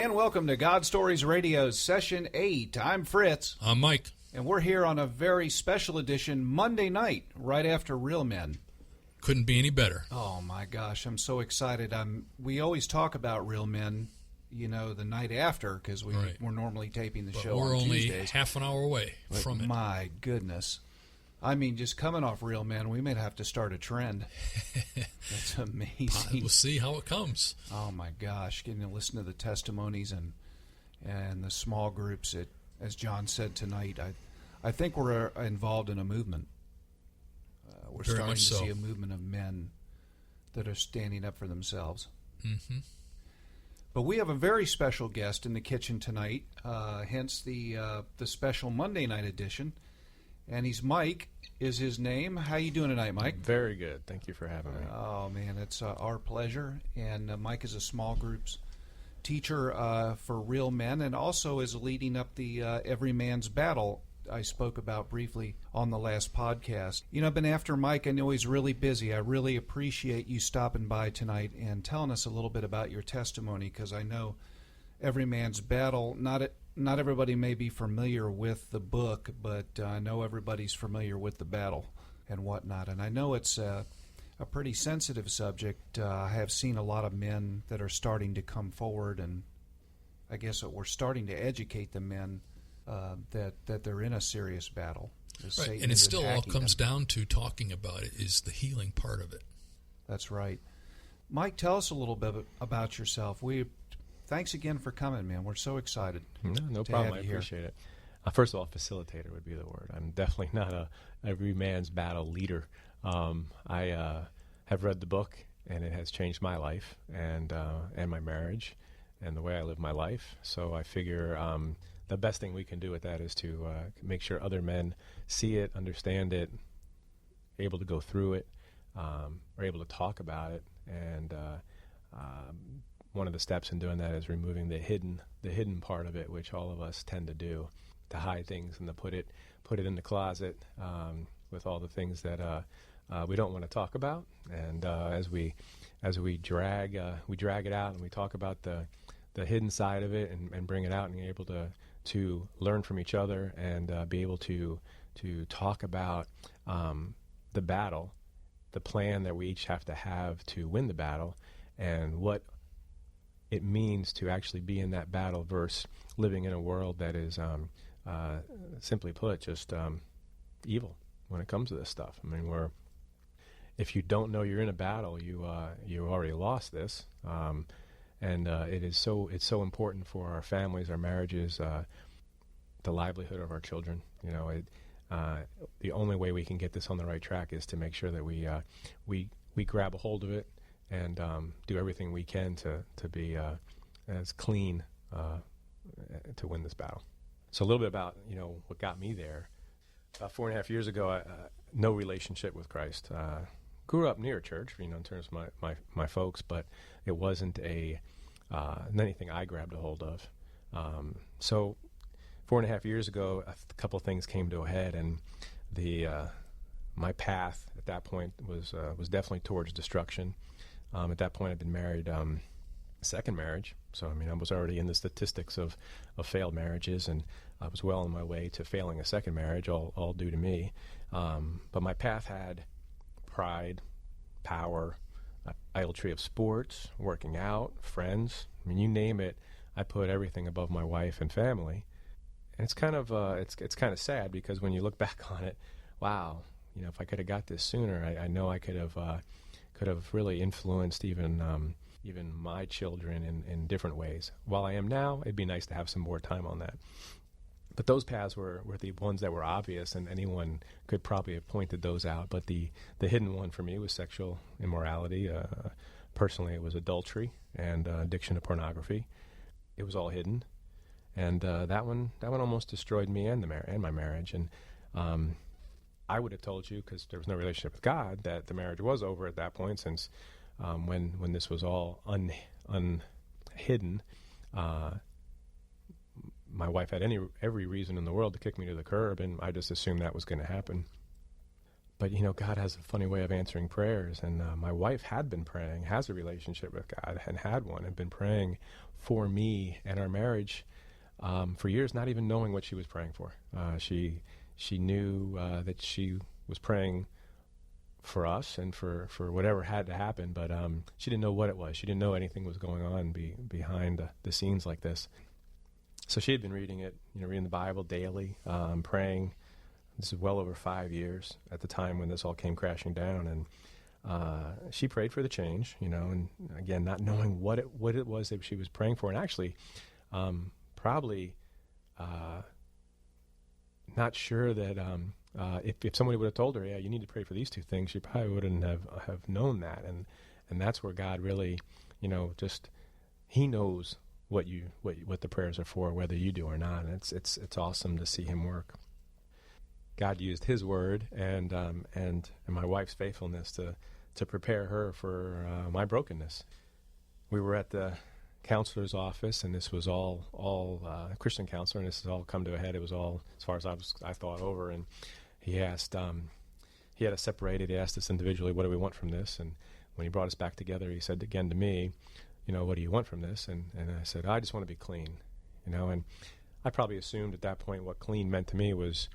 And welcome to God Stories Radio Session 8. I'm Fritz. I'm Mike. And we're here on a very special edition Monday night, right after Real Men. Couldn't be any better. Oh my gosh, I'm so excited. We always talk about Real Men, you know, the night after, because we're normally taping the show on Tuesdays. We're only half an hour away from it. My goodness. I mean, just coming off Real Men, we may have to start a trend. That's amazing. We'll see how it comes. Oh my gosh, getting to listen to the testimonies and the small groups. As John said tonight, I think we're involved in a movement. We're Very starting to much so. see a movement of men that are standing up for themselves. Mm-hmm. But we have a very special guest in the kitchen tonight, hence the special Monday night edition. And he's Mike, is his name. How you doing tonight, Mike? Very good. Thank you for having me. Oh, man, it's our pleasure. And Mike is a small groups teacher for Real Men and also is leading up the Every Man's Battle I spoke about briefly on the last podcast. You know, I've been after Mike. I know he's really busy. I really appreciate you stopping by tonight and telling us a little bit about your testimony, because I know Every Man's Battle, not everybody may be familiar with the book, but I know everybody's familiar with the battle and whatnot. And I know it's a pretty sensitive subject. I have seen a lot of men that are starting to come forward, and I guess we're starting to educate the men that they're in a serious battle. Right. And it still all comes down to talking about it, is the healing part of it. That's right. Mike, tell us a little bit about yourself. Thanks again for coming, man. We're so excited. No problem. I appreciate it. First of all, facilitator would be the word. I'm definitely not a every man's battle leader. I have read the book, and it has changed my life and my marriage and the way I live my life. So I figure the best thing we can do with that is to make sure other men see it, understand it, able to go through it, are able to talk about it, and one of the steps in doing that is removing the hidden part of it, which all of us tend to do, to hide things and to put it in the closet with all the things that we don't want to talk about. And as we drag it out and we talk about the hidden side of it and bring it out and be able to learn from each other and be able to talk about the battle, the plan that we each have to win the battle, and what it means to actually be in that battle versus living in a world that is, simply put, just evil when it comes to this stuff. I mean, if you don't know you're in a battle, you already lost this, and it's so important for our families, our marriages, the livelihood of our children. You know, the only way we can get this on the right track is to make sure that we grab a hold of it and do everything we can to be as clean to win this battle. So a little bit about, you know, what got me there. About 4.5 years ago, no relationship with Christ. Grew up near church, you know, in terms of my folks, but it wasn't anything I grabbed a hold of. So 4.5 years ago, a couple of things came to a head, and my path at that point was definitely towards destruction. At that point, I'd been married, second marriage. So, I mean, I was already in the statistics of failed marriages, and I was well on my way to failing a second marriage, all due to me. But my path had pride, power, idolatry of sports, working out, friends. I mean, you name it, I put everything above my wife and family. And it's kind of it's kind of sad, because when you look back on it, wow, you know, if I could have got this sooner, I know I could have really influenced even my children in different ways. While I am now, it'd be nice to have some more time on that. But those paths were the ones that were obvious, and anyone could probably have pointed those out. But the hidden one for me was sexual immorality. Personally, it was adultery and addiction to pornography. It was all hidden, and that one almost destroyed me and my marriage. And I would have told you, because there was no relationship with God, that the marriage was over at that point, since when this was all unhidden, my wife had every reason in the world to kick me to the curb, and I just assumed that was going to happen. But, God has a funny way of answering prayers. And my wife had been praying, has a relationship with God, and had one, and been praying for me and our marriage for years, not even knowing what she was praying for. She knew that she was praying for us and for whatever had to happen, but she didn't know what it was. She didn't know anything was going on behind the scenes like this. So she had been reading it, reading the Bible daily, praying. This is well over 5 years at the time when this all came crashing down, and she prayed for the change, and again, not knowing what it was that she was praying for, and actually, probably not sure that if somebody would have told her, yeah, you need to pray for these two things, she probably wouldn't have known that, and that's where God really, just He knows what the prayers are for, whether you do or not, and it's awesome to see Him work. God used His word and my wife's faithfulness to prepare her for my brokenness. We were at the counselor's office, and this was all Christian counselor, and this has all come to a head. It was all, as far as I thought over, and he asked, he had us separated. He asked us individually, what do we want from this? And when he brought us back together, he said again to me, what do you want from this? And I said, I just want to be clean, and I probably assumed at that point what clean meant to me was,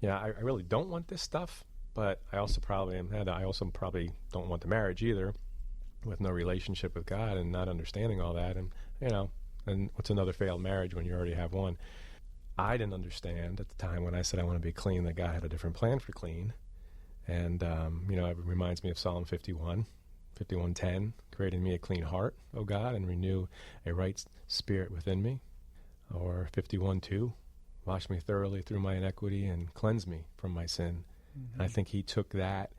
I really don't want this stuff, but I also probably don't want the marriage either, with no relationship with God and not understanding all that, and and what's another failed marriage when you already have one? I didn't understand at the time when I said I want to be clean that God had a different plan for clean, and it reminds me of Psalm 51:10, create in me a clean heart, O God, and renew a right spirit within me, or 51:2. Wash me thoroughly through my iniquity and cleanse me from my sin. Mm-hmm. And I think He took that,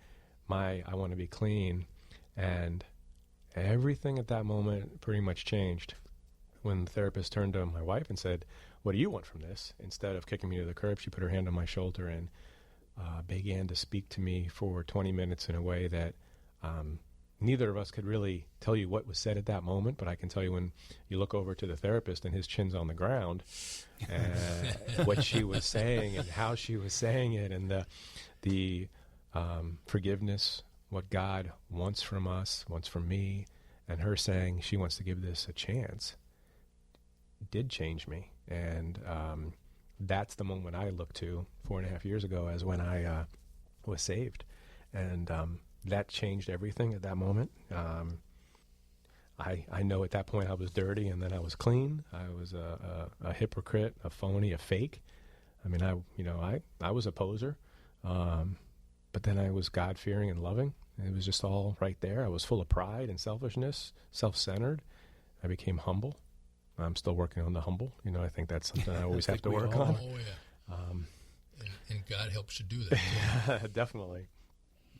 I want to be clean, and everything at that moment pretty much changed when the therapist turned to my wife and said, what do you want from this? Instead of kicking me to the curb, she put her hand on my shoulder and began to speak to me for 20 minutes in a way that neither of us could really tell you what was said at that moment, but I can tell you when you look over to the therapist and his chin's on the ground, what she was saying and how she was saying it, and the forgiveness, what God wants from us, wants from me, and her saying she wants to give this a chance, did change me. And that's the moment I looked to 4.5 years ago as when I was saved. And that changed everything at that moment. I know at that point I was dirty, and then I was clean. I was a hypocrite, a phony, a fake. I mean, I was a poser, but then I was God-fearing and loving. It was just all right there. I was full of pride and selfishness, self-centered. I became humble. I'm still working on the humble. I think that's something I always have to work on. Oh, yeah. And God helps you do that. Yeah, definitely.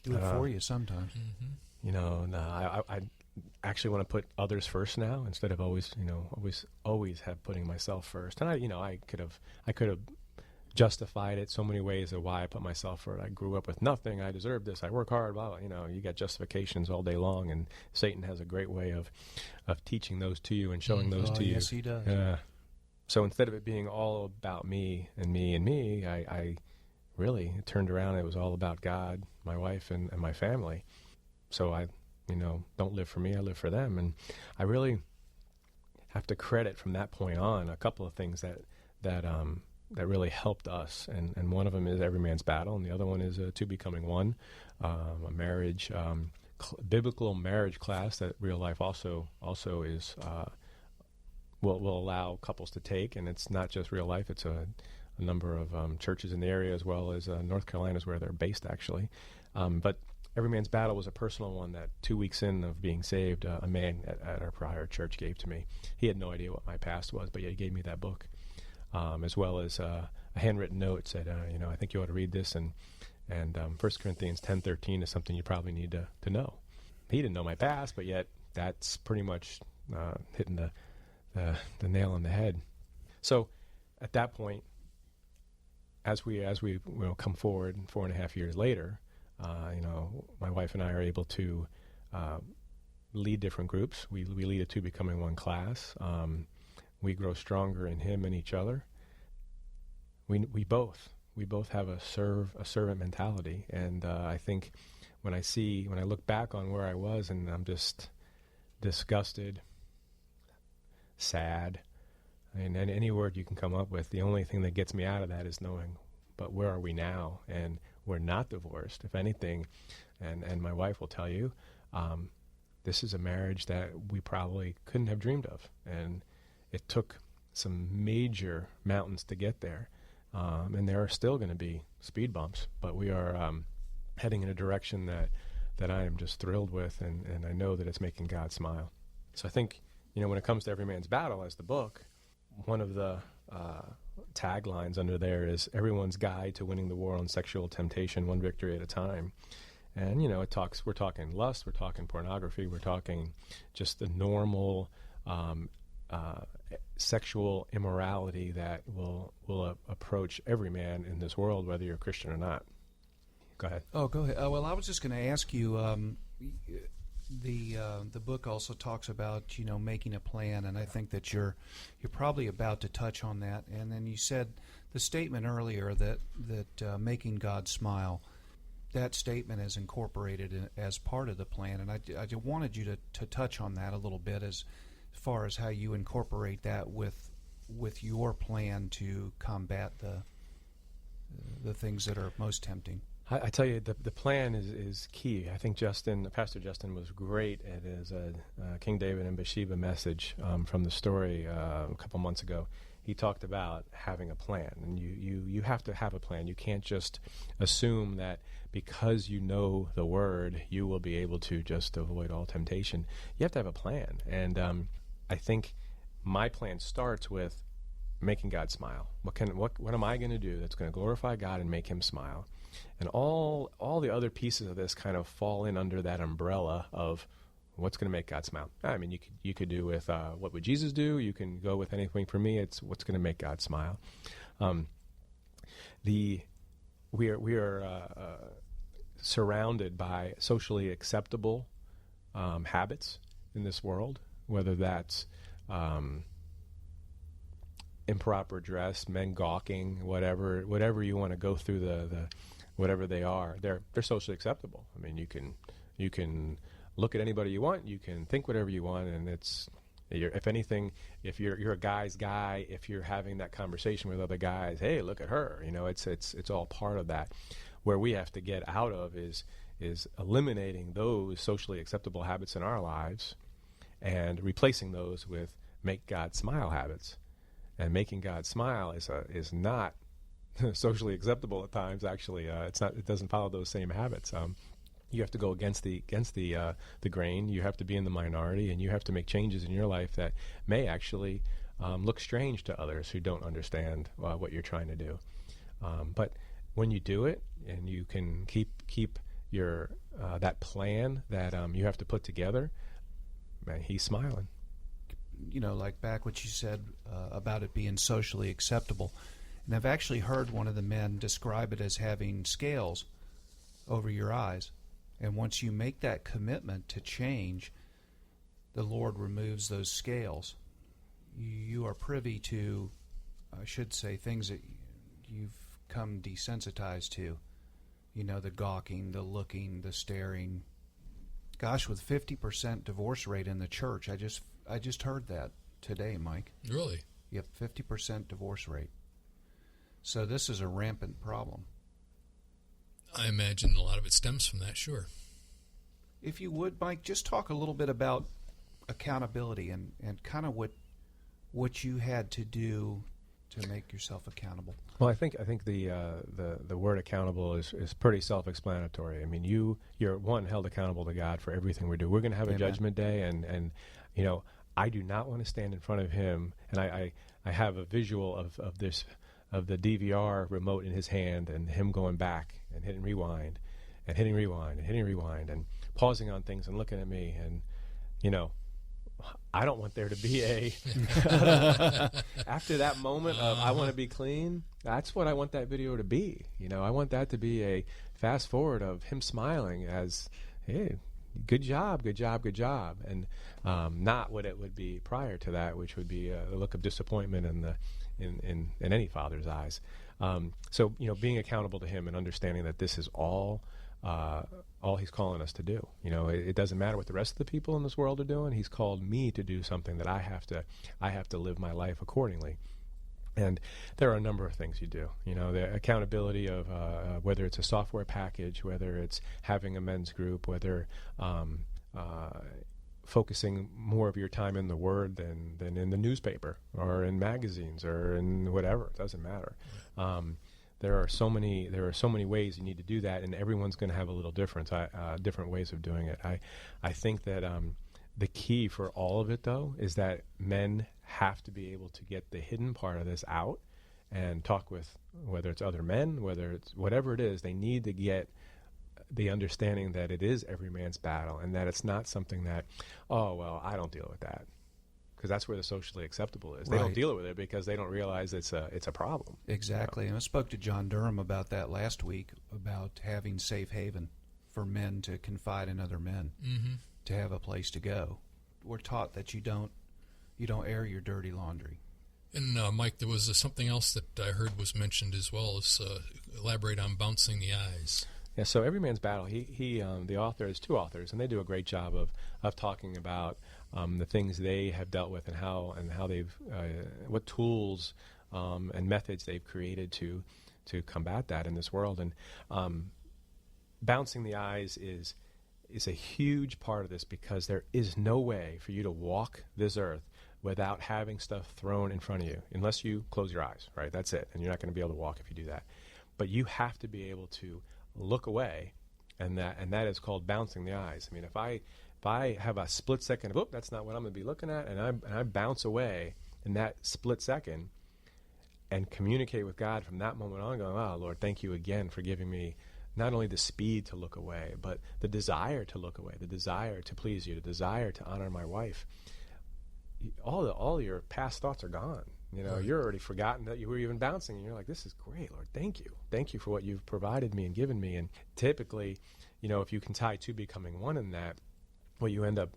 Do it for you sometimes. Mm-hmm. I actually want to put others first now instead of always have putting myself first. And I could have justified it so many ways of why I put myself first. I grew up with nothing. I deserve this. I work hard. Well, you got justifications all day long, and Satan has a great way of teaching those to you and showing those to you. Yes, he does. So instead of it being all about me and me and me, I really turned around. It was all about God, my wife, and my family. So I, don't live for me. I live for them. And I really have to credit from that point on a couple of things that really helped us. And one of them is Every Man's Battle, and the other one is Two Becoming One, a marriage, biblical marriage class that Real Life also is will allow couples to take. And it's not just Real Life. It's a number of churches in the area, as well as North Carolina is where they're based, actually. But Every Man's Battle was a personal one that 2 weeks in of being saved, a man at our prior church gave to me. He had no idea what my past was, but yet he gave me that book, as well as a handwritten note said, I think you ought to read this, and 1 Corinthians 10:13 is something you probably need to know. He didn't know my past, but yet that's pretty much hitting the nail on the head. So at that point, as we come forward 4.5 years later, my wife and I are able to lead different groups. We lead a Two Becoming One class. We grow stronger in Him and each other. We both we both have a servant mentality, and I think when I look back on where I was, and I'm just disgusted, sad, and any word you can come up with, the only thing that gets me out of that is knowing, but where are we now? And we're not divorced. If anything, and my wife will tell you, this is a marriage that we probably couldn't have dreamed of, and it took some major mountains to get there, and there are still going to be speed bumps, but we are heading in a direction that I am just thrilled with, and I know that it's making God smile. So I think, when it comes to Every Man's Battle as the book, one of the taglines under there is everyone's guide to winning the war on sexual temptation, one victory at a time. And, we're talking lust, we're talking pornography, we're talking just the normal sexual immorality that will approach every man in this world, whether you're a Christian or not. Go ahead. Oh, go ahead. Well, I was just going to ask you, the book also talks about, making a plan, and I think that you're probably about to touch on that. And then you said the statement earlier that making God smile, that statement is incorporated as part of the plan, and I wanted you to touch on that a little bit as far as how you incorporate that with your plan to combat the things that are most tempting. I tell you, the plan is key. I think Pastor Justin was great at his King David and Bathsheba message from the story a couple months ago. He talked about having a plan, and you have to have a plan. You can't just assume that because you know the Word, you will be able to just avoid all temptation. You have to have a plan, and I think my plan starts with making God smile. What am I going to do that's going to glorify God and make Him smile? And all the other pieces of this kind of fall in under that umbrella of what's going to make God smile. I mean, you could do with what would Jesus do? You can go with anything. For me, it's what's going to make God smile. We are surrounded by socially acceptable habits in this world, whether that's improper dress, men gawking, whatever you want to go through the whatever they are, they're socially acceptable. I mean, you can look at anybody you want, you can think whatever you want, and if anything, if you're a guy's guy, if you're having that conversation with other guys, hey, look at her, it's all part of that. Where we have to get out of is eliminating those socially acceptable habits in our lives and replacing those with make God smile habits. And making God smile is not socially acceptable at times. Actually, it's not. It doesn't follow those same habits. You have to go against the grain. You have to be in the minority, and you have to make changes in your life that may actually look strange to others who don't understand what you're trying to do. But when you do it, and you can keep your that plan that you have to put together, man, He's smiling. Like back what you said about it being socially acceptable. And I've actually heard one of the men describe it as having scales over your eyes. And once you make that commitment to change, the Lord removes those scales. You are privy to, I should say, things that you've come desensitized to. The gawking, the looking, the staring. Gosh, with 50% divorce rate in the church, I just heard that today, Mike. Really? Yep, 50% divorce rate. So this is a rampant problem. I imagine a lot of it stems from that, sure. If you would, Mike, just talk a little bit about accountability and kind of what you had to do to make yourself accountable. Well, I think the word accountable is pretty self-explanatory. I mean, you're held accountable to God for everything we do. We're going to have a judgment day, and I do not want to stand in front of Him, and I have a visual of the DVR remote in His hand and Him going back and hitting rewind and hitting rewind and hitting rewind and pausing on things and looking at me, and I don't want there to be after that moment of I want to be clean. That's what I want that video to be. I want that to be a fast forward of Him smiling as, hey, good job, good job, good job, and not what it would be prior to that, which would be a look of disappointment in any father's eyes. So being accountable to him and understanding that this is all he's calling us to do. It doesn't matter what the rest of the people in this world are doing. He's called me to do something that I have to live my life accordingly. And there are a number of things you do. The accountability of whether it's a software package, whether it's having a men's group, whether focusing more of your time in the Word than in the newspaper or in magazines or in whatever. It doesn't matter. There are so many ways you need to do that, and everyone's going to have a little different ways of doing it. I think that the key for all of it, though, is that men have to be able to get the hidden part of this out and talk with, whether it's other men, whether it's whatever it is, they need to get the understanding that it is every man's battle and that it's not something that, oh, well, I don't deal with that. Because that's where the socially acceptable is. They don't deal with it because they don't realize it's a problem. Exactly. And I spoke to John Durham about that last week, about having safe haven for men to confide in other men, to have a place to go. We're taught that you don't air your dirty laundry. And Mike, there was something else that I heard was mentioned as well. As elaborate on bouncing the eyes. Yeah. So Every Man's Battle. The author is two authors, and they do a great job of talking about the things they have dealt with and how they've what tools and methods they've created to combat that in this world. And bouncing the eyes is a huge part of this, because there is no way for you to walk this earth without having stuff thrown in front of you, unless you close your eyes, right? That's it. And you're not going to be able to walk if you do that. But you have to be able to look away, and that is called bouncing the eyes. I mean, if I have a split second of, that's not what I'm going to be looking at, and I bounce away in that split second and communicate with God from that moment on, going, oh, Lord, thank you again for giving me not only the speed to look away, but the desire to look away, the desire to please you, the desire to honor my wife. All your past thoughts are gone. You're already forgotten that you were even bouncing, and you're like, this is great, Lord. Thank you for what you've provided me and given me. And typically, if you can tie two becoming one in that, what you end up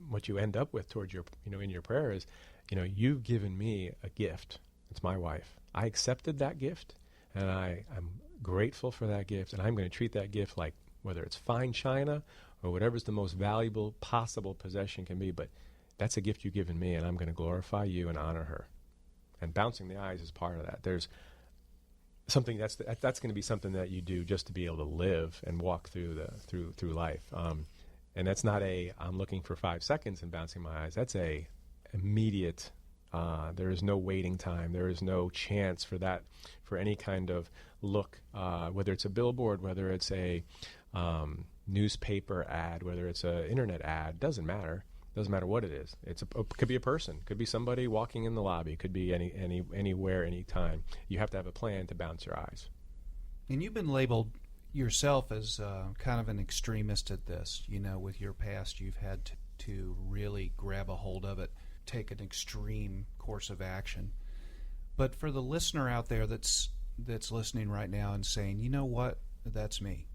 with towards your, in your prayer is, you've given me a gift. It's my wife. I accepted that gift, and I'm grateful for that gift, and I'm going to treat that gift like whether it's fine china or whatever's the most valuable possible possession can be, but that's a gift you've given me, and I'm going to glorify you and honor her. And bouncing the eyes is part of that. There's something that's going to be something that you do just to be able to live and walk through life. And that's not I'm looking for 5 seconds and bouncing my eyes. That's a immediate. There is no waiting time. There is no chance for any kind of look, whether it's a billboard, whether it's a newspaper ad, whether it's an internet ad. Doesn't matter. Doesn't matter what it is. It could be a person. Could be somebody walking in the lobby. It could be anywhere, anytime. You have to have a plan to bounce your eyes. And you've been labeled yourself as kind of an extremist at this. With your past, you've had to really grab a hold of it, take an extreme course of action. But for the listener out there that's listening right now and saying, you know what, that's me,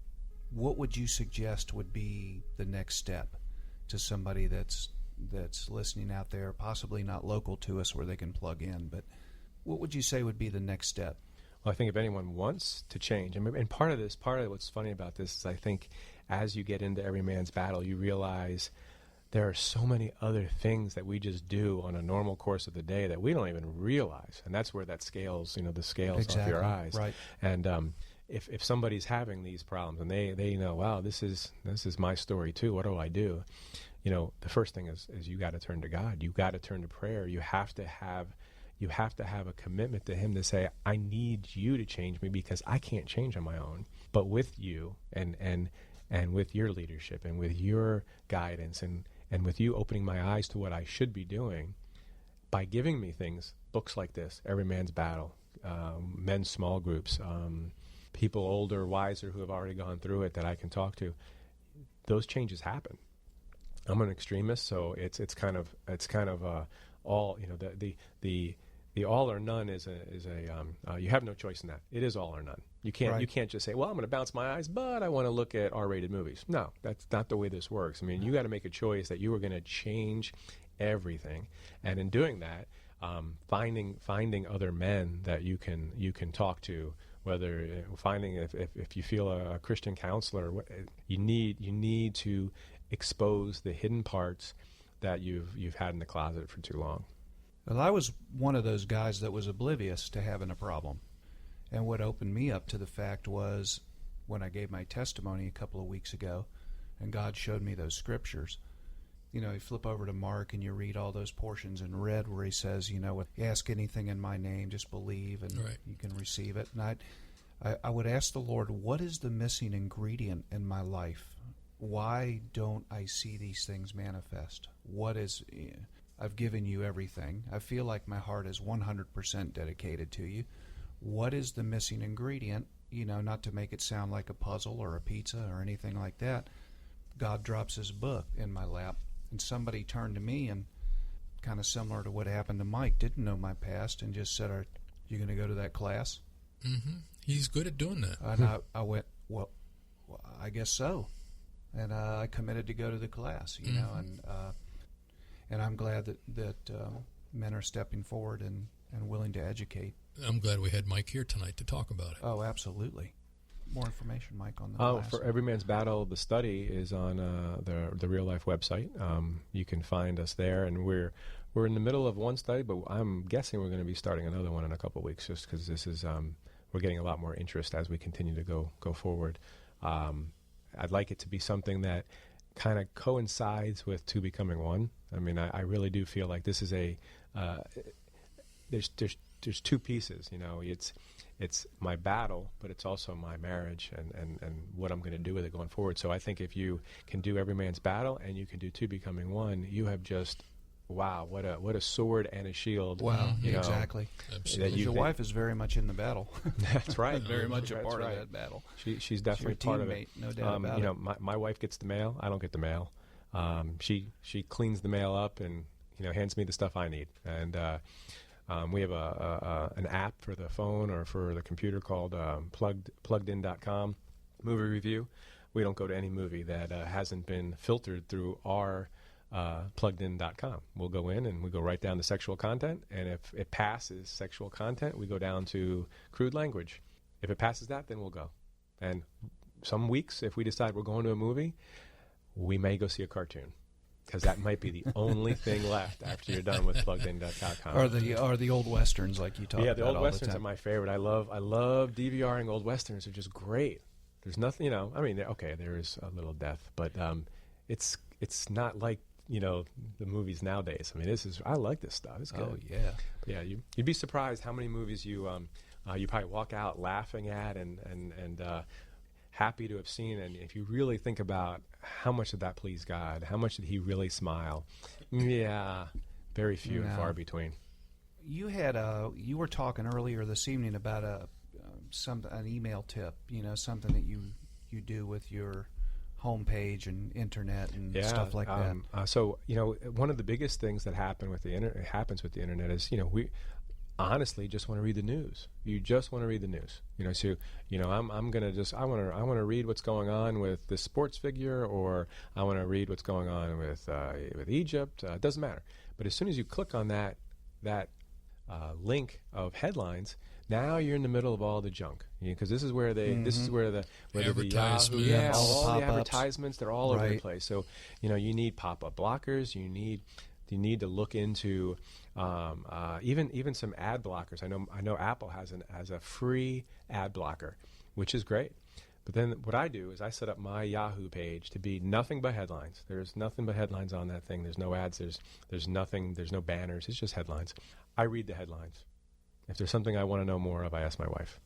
what would you suggest would be the next step to somebody that's listening out there, possibly not local to us where they can plug in, but what would you say would be the next step? Well, I think if anyone wants to change, and part of what's funny about this is I think as you get into Every Man's Battle, you realize there are so many other things that we just do on a normal course of the day that we don't even realize, and that's where that scales, the scales off your eyes. Right. And if somebody's having these problems and they know, wow, this is my story too, what do I do? The first thing is you got to turn to God. You got to turn to prayer. You have to have a commitment to Him to say, I need you to change me because I can't change on my own. But with you and with your leadership and with your guidance and with you opening my eyes to what I should be doing, by giving me things, books like this, Every Man's Battle, men's small groups, people older, wiser who have already gone through it that I can talk to, those changes happen. I'm an extremist, so it's kind of all, the the all or none is you have no choice in that. It is all or none. You can't just say, well, I'm going to bounce my eyes, but I want to look at R-rated movies. No, that's not the way this works. I mean, you got to make a choice that you are going to change everything, and in doing that, finding other men that you can talk to. Whether finding if you feel a Christian counselor, you need to expose the hidden parts that you've had in the closet for too long. Well, I was one of those guys that was oblivious to having a problem. And what opened me up to the fact was when I gave my testimony a couple of weeks ago and God showed me those scriptures. You know, you flip over to Mark and you read all those portions in red where he says, you know, ask anything in my name, just believe and you can receive it. And I would ask the Lord, what is the missing ingredient in my life? Why don't I see these things manifest? I've given you everything. I feel like my heart is 100% dedicated to you. What is the missing ingredient? You know, not to make it sound like a puzzle or a pizza or anything like that. God drops his book in my lap, and somebody turned to me and kind of similar to what happened to Mike, didn't know my past and just said, are you going to go to that class? Mm-hmm. He's good at doing that. And I went, well, I guess so. And I committed to go to the class, you know, and I'm glad that men are stepping forward and willing to educate. I'm glad we had Mike here tonight to talk about it. Oh, absolutely. More information, Mike, on the class. For Every Man's Battle, the study is on the Real Life website. You can find us there, and we're in the middle of one study, but I'm guessing we're going to be starting another one in a couple of weeks, just because this is we're getting a lot more interest as we continue to go forward. I'd like it to be something that kind of coincides with two becoming one. I mean, I really do feel like this is there's two pieces. You know, it's my battle, but it's also my marriage and what I'm going to do with it going forward. So I think if you can do Every Man's Battle and you can do Two Becoming One, you have just, wow, what a sword and a shield. Wow, exactly. Absolutely. Your wife is very much in the battle. That's right. Very much a part of that battle. She's definitely part of it. No doubt about it. My wife gets the mail. I don't get the mail. She cleans the mail up and hands me the stuff I need. And we have an app for the phone or for the computer called pluggedin.com movie review. We don't go to any movie that hasn't been filtered through our pluggedin.com. We'll go in and we go right down to sexual content, and if it passes sexual content, we go down to crude language. If it passes that, then we'll go. And some weeks, if we decide we're going to a movie, we may go see a cartoon, because that might be the only thing left after you're done with pluggedin.com. Or the old westerns like you talk about. Yeah, the old all westerns the are my favorite. I love DVRing old westerns. They're just great. There's nothing, I mean, okay, there is a little death, but it's not like the movies nowadays. I mean, I like this stuff. It's good. Oh yeah, yeah. You'd be surprised how many movies you probably walk out laughing at and happy to have seen. And if you really think about how much did that please God, how much did He really smile? Yeah, very few and far between. You were talking earlier this evening about an email tip. Something that you do with your homepage and internet and stuff like that. So one of the biggest things that happens with the internet is we honestly just want to read the news. You just want to read the news. So I'm gonna I want to read what's going on with this sports figure, or I want to read what's going on with Egypt. It doesn't matter. But as soon as you click on that link of headlines, now you're in the middle of all the junk, because this is where the advertisements, all the advertisements, they're all over the place. So you need pop-up blockers. You need to look into even some ad blockers. I know Apple has a free ad blocker, which is great. But then what I do is I set up my Yahoo page to be nothing but headlines. There's nothing but headlines on that thing. There's no ads. There's nothing. There's no banners. It's just headlines. I read the headlines. If there's something I want to know more of, I ask my wife.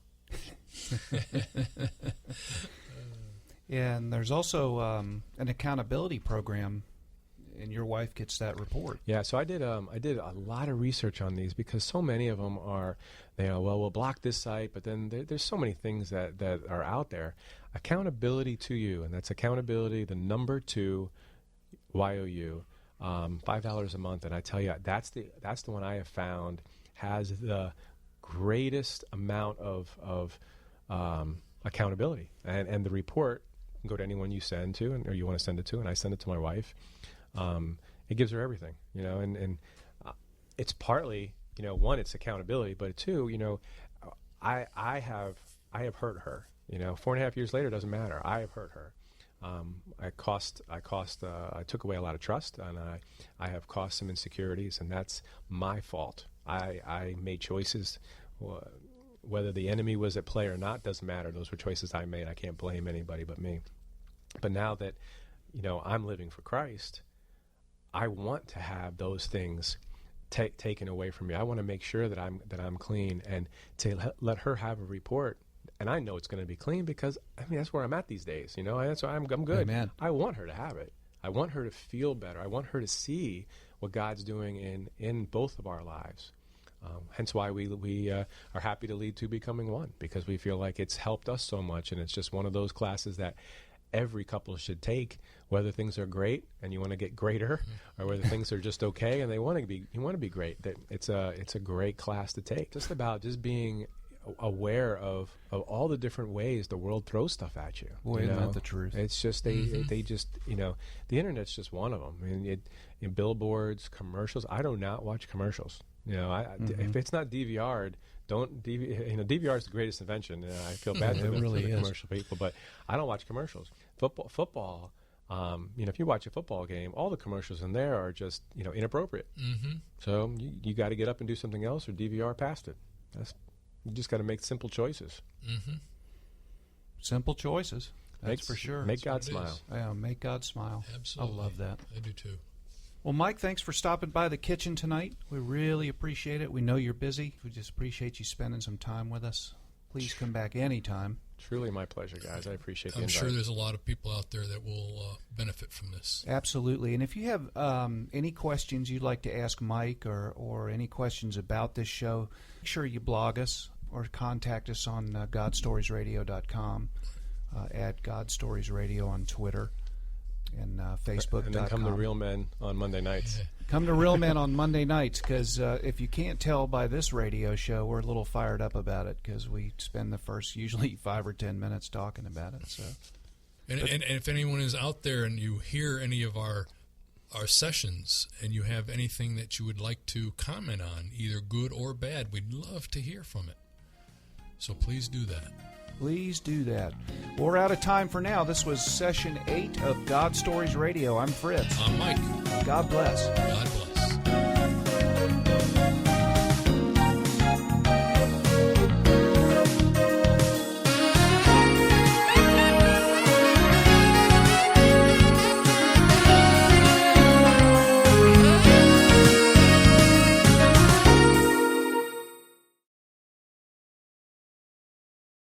Yeah, and there's also an accountability program, and your wife gets that report. Yeah, so I did a lot of research on these, because so many of them are, we'll block this site, but then there's so many things that are out there. Accountability to you, and that's accountability, the number 2, YOU, $5 a month, and I tell you, that's the one I have found has the greatest amount of accountability. And the report, go to anyone you send to, or you want to send it to, and I send it to my wife. It gives her everything, and it's partly, one, it's accountability, but two, I have hurt her. 4.5 years later, doesn't matter. I have hurt her. I took away a lot of trust, and I have caused some insecurities, and that's my fault. I made choices. Whether the enemy was at play or not doesn't matter. Those were choices I made. I can't blame anybody but me. But now that, I'm living for Christ, I want to have those things taken away from me. I want to make sure that I'm clean, and to let her have a report. And I know it's going to be clean because, that's where I'm at these days. That's why I'm good. Amen. I want her to have it. I want her to feel better. I want her to see what God's doing in both of our lives. Hence why we are happy to lead to becoming one, because we feel like it's helped us so much, and it's just one of those classes that every couple should take, whether things are great and you want to get greater, or whether things are just okay and you want to be great. That it's a great class to take. Just about just being aware of all the different ways the world throws stuff at you. Boy, isn't that the truth? It's just they just the internet's just one of them. Billboards, commercials. I do not watch commercials. If it's not DVR'd, don't DVR is the greatest invention. I feel bad for really the is. commercial people, but I don't watch commercials. Football. If you watch a football game, all the commercials in there are just inappropriate. Mm-hmm. So you got to get up and do something else, or DVR past it. You just got to make simple choices. Mm-hmm. Simple choices. That's for sure. Make God smile. Yeah, make God smile. Absolutely. I love that. I do too. Well, Mike, thanks for stopping by the kitchen tonight. We really appreciate it. We know you're busy. We just appreciate you spending some time with us. Please come back anytime. Truly my pleasure, guys. I appreciate the I'm invite. sure there's a lot of people out there that will benefit from this. Absolutely. And if you have any questions you'd like to ask Mike, or any questions about this show, make sure you blog us or contact us on GodStoriesRadio.com, at GodStoriesRadio on Twitter and Facebook.com. And then come to Real Men on Monday nights. Come to Real Men on Monday nights, because if you can't tell by this radio show, we're a little fired up about it, because we spend the first usually 5 or 10 minutes talking about it. So, and if anyone is out there and you hear any of our sessions and you have anything that you would like to comment on, either good or bad, we'd love to hear from it. So please do that. Please do that. Well, we're out of time for now. This was Session 8 of God Stories Radio. I'm Fritz. I'm Mike. God bless. God bless.